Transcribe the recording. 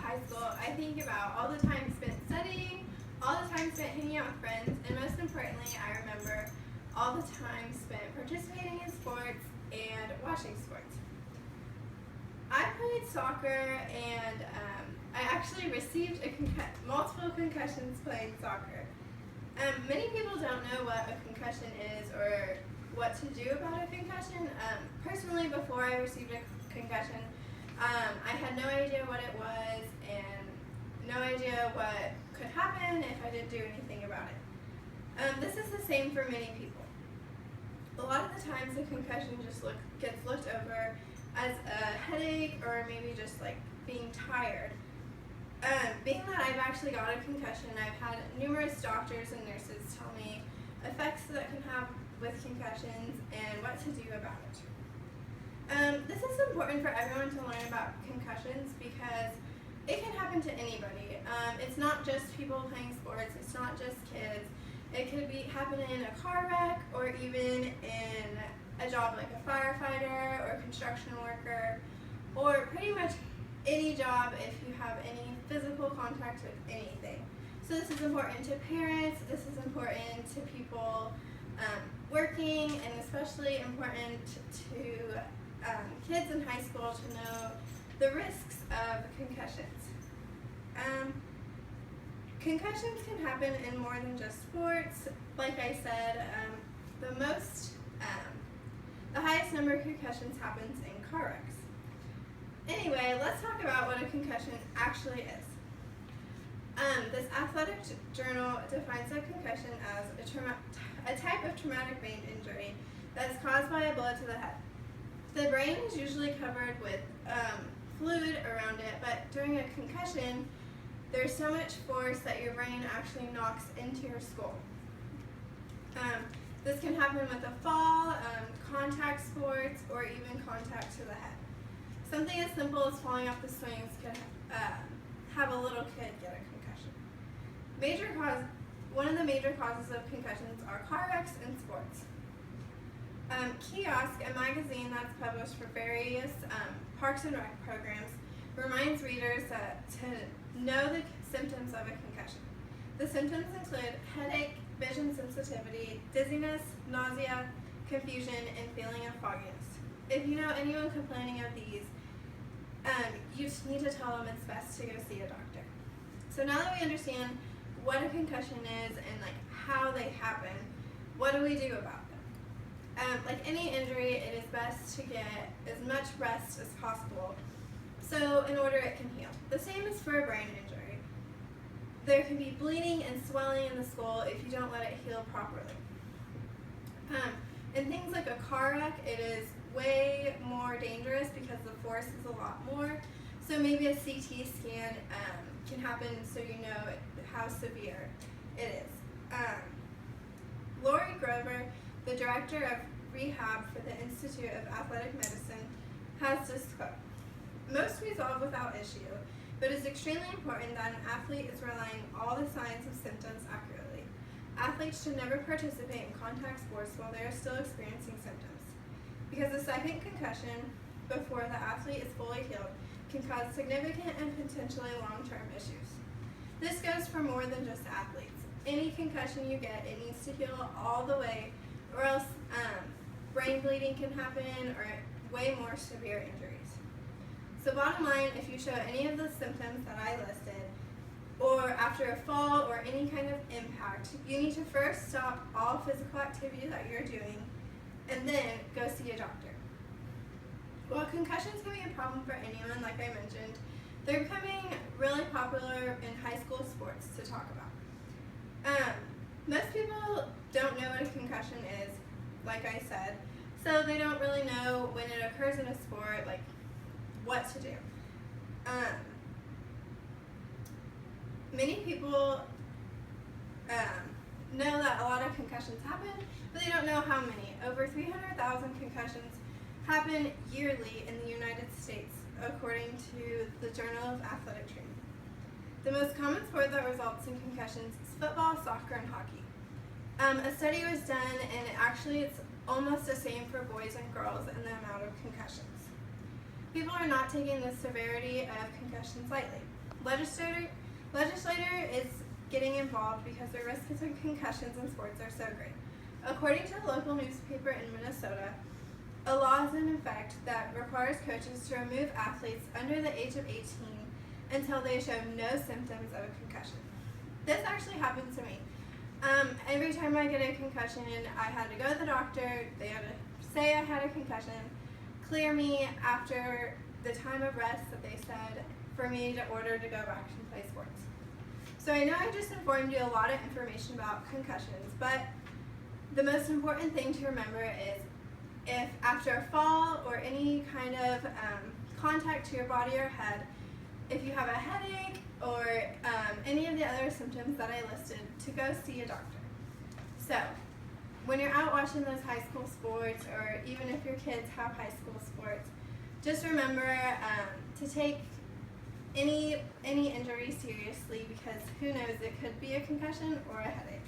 high school, I think about all the time spent studying, all the time spent hanging out with friends, and most importantly, I remember all the time spent participating in sports and watching sports. I played soccer, and I actually received multiple concussions playing soccer. Many people don't know what a concussion is or what to do about a concussion. Personally, before I received a concussion, I had no idea what it was and no idea what could happen if I didn't do anything about it. This is the same for many people. A lot of the times a concussion just gets looked over as a headache or maybe just like being tired. Being that I've actually got a concussion, I've had numerous doctors and nurses tell me effects that can have with concussions and what to do about it. This is important for everyone to learn about concussions because it can happen to anybody. It's not just people playing sports, it's not just kids. It could happen in a car wreck or even in a job like a firefighter or a construction worker or pretty much any job if you have any physical contact with anything. So this is important to parents, this is important to people working, and especially important to kids in high school to know the risks of concussions. Concussions can happen in more than just sports. Like I said, the highest number of concussions happens in car wrecks. Anyway, let's talk about what a concussion actually is. This athletic journal defines a concussion as a type of traumatic brain injury that is caused by a blow to the head. The brain is usually covered with fluid around it, but during a concussion, there's so much force that your brain actually knocks into your skull. This can happen with a fall, contact sports, or even contact to the head. Something as simple as falling off the swings could have a little kid get a concussion. One of the major causes of concussions are car wrecks and sports. Kiosk, a magazine that's published for various Parks and Rec programs, reminds readers to know the symptoms of a concussion. The symptoms include headache, vision sensitivity, dizziness, nausea, confusion, and feeling of fogginess. If you know anyone complaining of these, you just need to tell them it's best to go see a doctor. So now that we understand what a concussion is and like how they happen, what do we do about them? Like any injury, it is best to get as much rest as possible so in order it can heal. The same is for a brain injury. There can be bleeding and swelling in the skull if you don't let it heal properly. In things like a car wreck, it is way more dangerous because the force is a lot more. So maybe a CT scan can happen so you know how severe it is. Lori Grover, the director of rehab for the Institute of Athletic Medicine, has this quote: "Most resolve without issue, but it's extremely important that an athlete is relying all the signs and symptoms accurately. Athletes should never participate in contact sports while they are still experiencing symptoms, because a second concussion before the athlete is fully healed can cause significant and potentially long-term issues. This goes for more than just athletes. Any concussion you get, it needs to heal all the way, or else brain bleeding can happen or way more severe injuries. So bottom line, if you show any of the symptoms that I listed, or after a fall or any kind of impact, you need to first stop all physical activity that you're doing and then go see a doctor." While concussions can be a problem for anyone, like I mentioned, they're becoming really popular in high school sports to talk about. Most people don't know what a concussion is, like I said, so they don't really know when it occurs in a sport, like what to do. Many people know that a lot of concussions happen, but they don't know how many. Over 300,000 concussions happen yearly in the United States, according to the Journal of Athletic Training. The most common sport that results in concussions is football, soccer, and hockey. A study was done, and it's almost the same for boys and girls in the amount of concussions. People are not taking the severity of concussions lightly. Legislator is getting involved because the risks of concussions in sports are so great. According to a local newspaper in Minnesota, a law is in effect that requires coaches to remove athletes under the age of 18 until they show no symptoms of a concussion. This actually happened to me. Every time I get a concussion, I had to go to the doctor. They had to say I had a concussion, clear me after the time of rest that they said for me to order to go back and play sports. So I know I just informed you a lot of information about concussions, but the most important thing to remember is if after a fall or any kind of contact to your body or head, if you have a headache or any of the other symptoms that I listed, to go see a doctor. So when you're out watching those high school sports, or even if your kids have high school sports, just remember to take any injury seriously, because who knows, it could be a concussion or a headache.